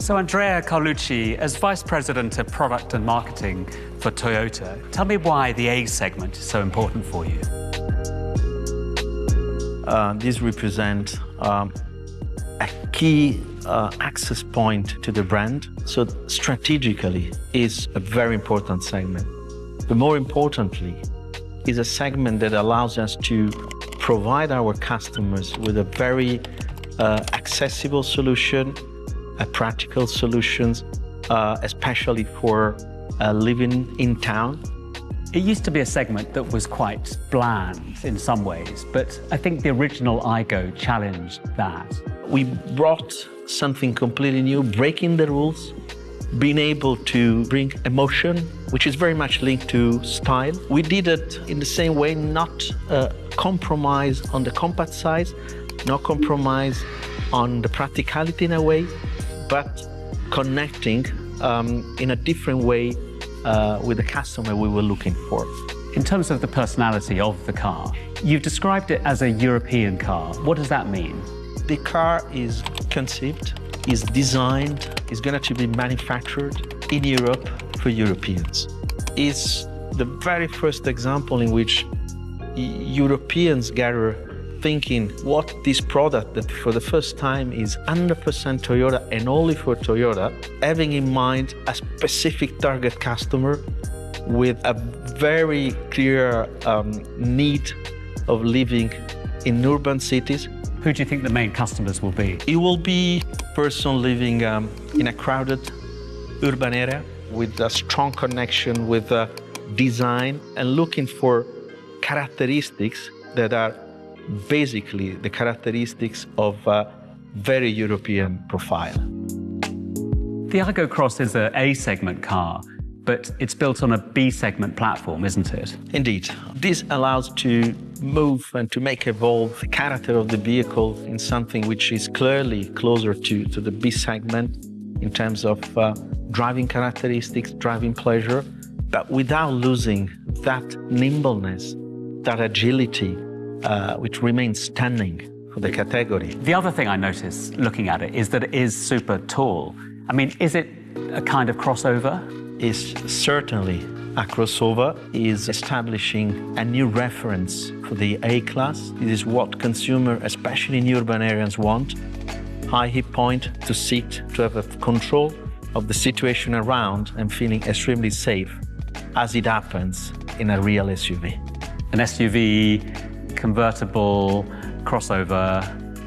So Andrea Carlucci, as Vice President of Product and Marketing for Toyota, tell me why the A segment is so important for you. These represent a key access point to the brand. So strategically, is a very important segment. But more importantly, is a segment that allows us to provide our customers with a very accessible solution, practical solutions, especially for living in town. It used to be a segment that was quite bland in some ways, but I think the original Aygo challenged that. We brought something completely new, breaking the rules, being able to bring emotion, which is very much linked to style. We did it in the same way, not compromise on the compact size, not compromise on the practicality in a way, but connecting in a different way with the customer we were looking for. In terms of the personality of the car, you've described it as a European car. What does that mean? The car is conceived, is designed, is going to be manufactured in Europe for Europeans. It's the very first example in which Europeans gather thinking what this product that for the first time is 100% Toyota and only for Toyota, having in mind a specific target customer with a very clear need of living in urban cities. Who do you think the main customers will be? It will be a person living in a crowded urban area with a strong connection with design and looking for characteristics that are basically the characteristics of a very European profile. The Aygo Cross is an A-segment car, but it's built on a B-segment platform, isn't it? Indeed. This allows to move and to make evolve the character of the vehicle in something which is clearly closer to the B-segment in terms of driving characteristics, driving pleasure, but without losing that nimbleness, that agility, which remains stunning for the category. The other thing I noticed looking at it is that it is super tall. I mean, is it a kind of crossover? It's certainly a crossover, is establishing a new reference for the A-Class. It is what consumers, especially in urban areas, want. High hip point to sit, to have a control of the situation around and feeling extremely safe, as it happens in a real SUV. An SUV, convertible, crossover,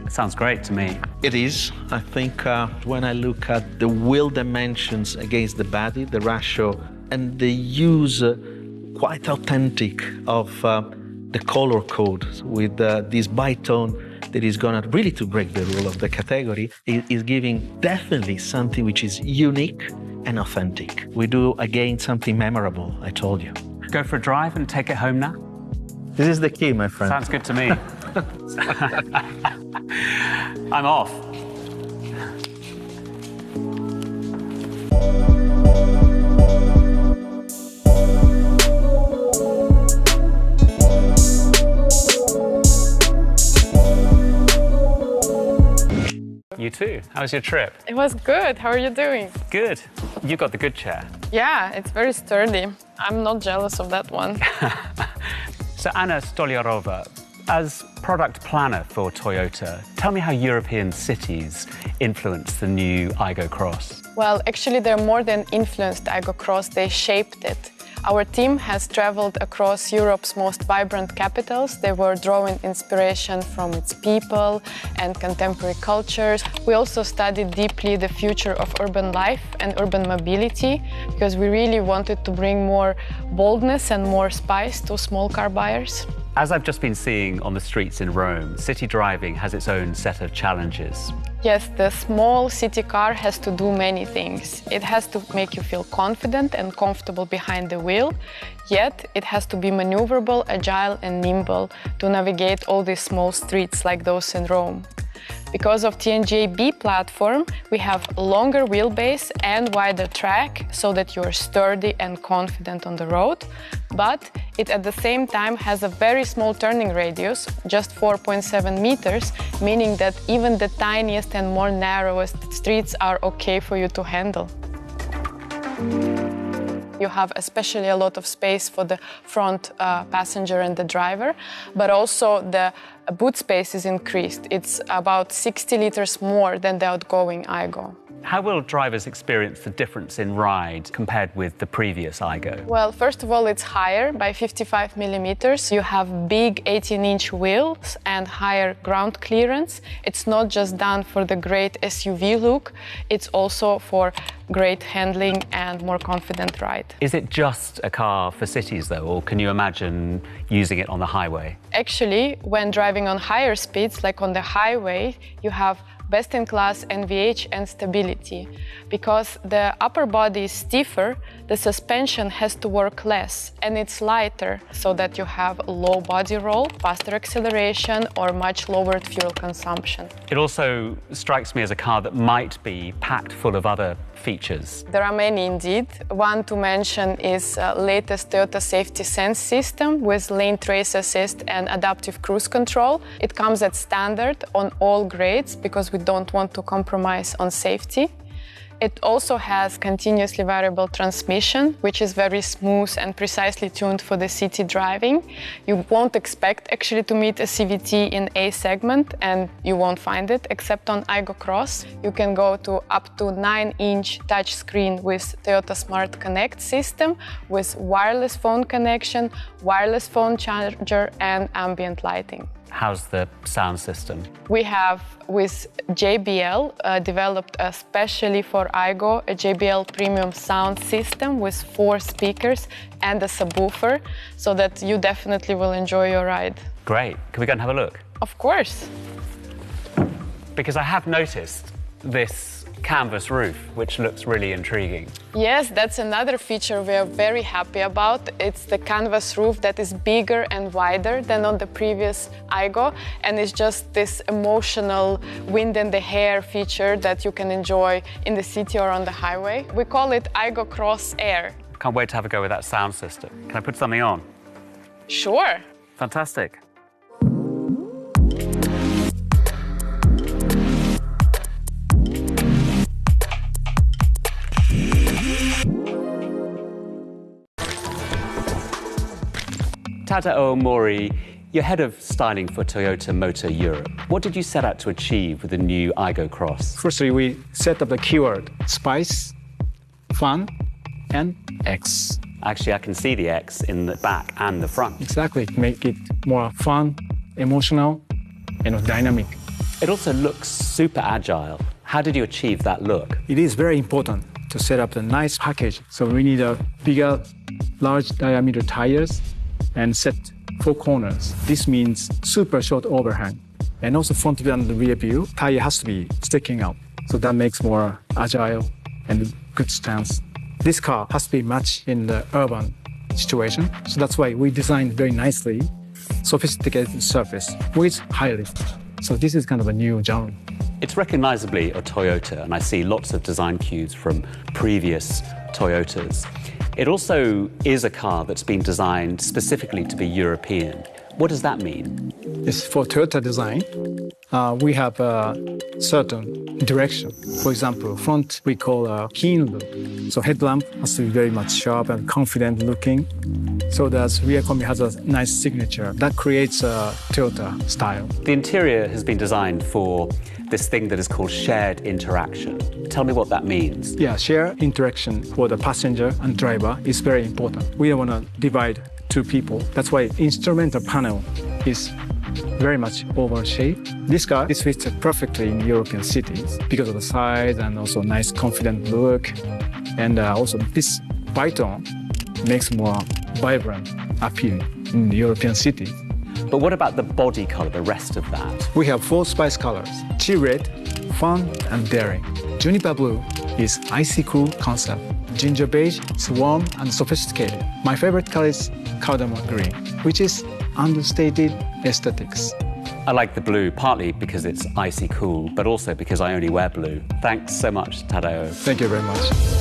it sounds great to me. It is. I think when I look at the wheel dimensions against the body, the ratio, and the use quite authentic of the color code with this bitone that is going to really to break the rule of the category, is giving definitely something which is unique and authentic. We do again something memorable, I told you. Go for a drive and take it home now? This is the key, my friend. Sounds good to me. I'm off. You too. How was your trip? It was good. How are you doing? Good. You got the good chair. Yeah, it's very sturdy. I'm not jealous of that one. So Anna Stoliarova, as product planner for Toyota, tell me how European cities influence the new Aygo Cross. Well, actually, they're more than influenced Aygo Cross, they shaped it. Our team has traveled across Europe's most vibrant capitals. They were drawing inspiration from its people and contemporary cultures. We also studied deeply the future of urban life and urban mobility because we really wanted to bring more boldness and more spice to small car buyers. As I've just been seeing on the streets in Rome, city driving has its own set of challenges. Yes, the small city car has to do many things. It has to make you feel confident and comfortable behind the wheel, yet it has to be maneuverable, agile and nimble to navigate all these small streets like those in Rome. Because of TNGA B platform, we have longer wheelbase and wider track so that you are sturdy and confident on the road. But it at the same time has a very small turning radius, just 4.7 meters, meaning that even the tiniest and more narrowest streets are okay for you to handle. You have especially a lot of space for the front passenger and the driver, but also the boot space is increased. It's about 60 liters more than the outgoing Aygo. How will drivers experience the difference in ride compared with the previous Aygo? Well, first of all, it's higher by 55 millimeters. You have big 18-inch wheels and higher ground clearance. It's not just done for the great SUV look, it's also for great handling and more confident ride. Is it just a car for cities though, or can you imagine using it on the highway? Actually, when driving on higher speeds, like on the highway, you have best-in-class NVH and stability. Because the upper body is stiffer, the suspension has to work less, and it's lighter, so that you have low body roll, faster acceleration, or much lowered fuel consumption. It also strikes me as a car that might be packed full of other features. There are many indeed. One to mention is latest Toyota Safety Sense system with lane trace assist and adaptive cruise control. It comes at standard on all grades because we don't want to compromise on safety. It also has continuously variable transmission, which is very smooth and precisely tuned for the city driving. You won't expect actually to meet a CVT in A segment, and you won't find it except on Aygo Cross. You can go to up to 9-inch touchscreen with Toyota Smart Connect system with wireless phone connection, wireless phone charger, and ambient lighting. How's the sound system? We have, with JBL, developed especially for Aygo, a JBL premium sound system with 4 speakers and a subwoofer, so that you definitely will enjoy your ride. Great. Can we go and have a look? Of course. Because I have noticed this canvas roof, which looks really intriguing. Yes, that's another feature we are very happy about. It's the canvas roof that is bigger and wider than on the previous Aygo, and it's just this emotional wind in the hair feature that you can enjoy in the city or on the highway. We call it Aygo Cross Air. Can't wait to have a go with that sound system. Can I put something on? Sure. Fantastic. Tadao Mori, you're head of styling for Toyota Motor Europe. What did you set out to achieve with the new Aygo Cross? Firstly, we set up the keyword spice, fun, and X. Actually, I can see the X in the back and the front. Exactly. Make it more fun, emotional, and dynamic. It also looks super agile. How did you achieve that look? It is very important to set up a nice package. So we need a bigger, large diameter tires and set 4 corners. This means super short overhang. And also front view and the rear view, tire has to be sticking out. So that makes more agile and good stance. This car has to be matched in the urban situation. So that's why we designed very nicely sophisticated surface with high lift. So this is kind of a new genre. It's recognizably a Toyota, and I see lots of design cues from previous Toyotas. It also is a car that's been designed specifically to be European. What does that mean? Yes, for Toyota design, we have a certain direction. For example, front we call a keen look. So headlamp has to be very much sharp and confident looking. So that rear combi has a nice signature. That creates a Toyota style. The interior has been designed for this thing that is called shared interaction. Tell me what that means. Yeah, shared interaction for the passenger and driver is very important. We don't want to divide 2 people. That's why instrumental panel is very much oval shaped. This car is fitted perfectly in European cities because of the size and also nice confident look. And also this bitone makes more vibrant appeal in the European cities. But what about the body color, the rest of that? We have 4 spice colors: tea red, fun, and daring. Juniper blue is icy cool concept. Ginger beige is warm and sophisticated. My favorite color is cardamom green, which is understated aesthetics. I like the blue partly because it's icy cool, but also because I only wear blue. Thanks so much, Tadao. Thank you very much.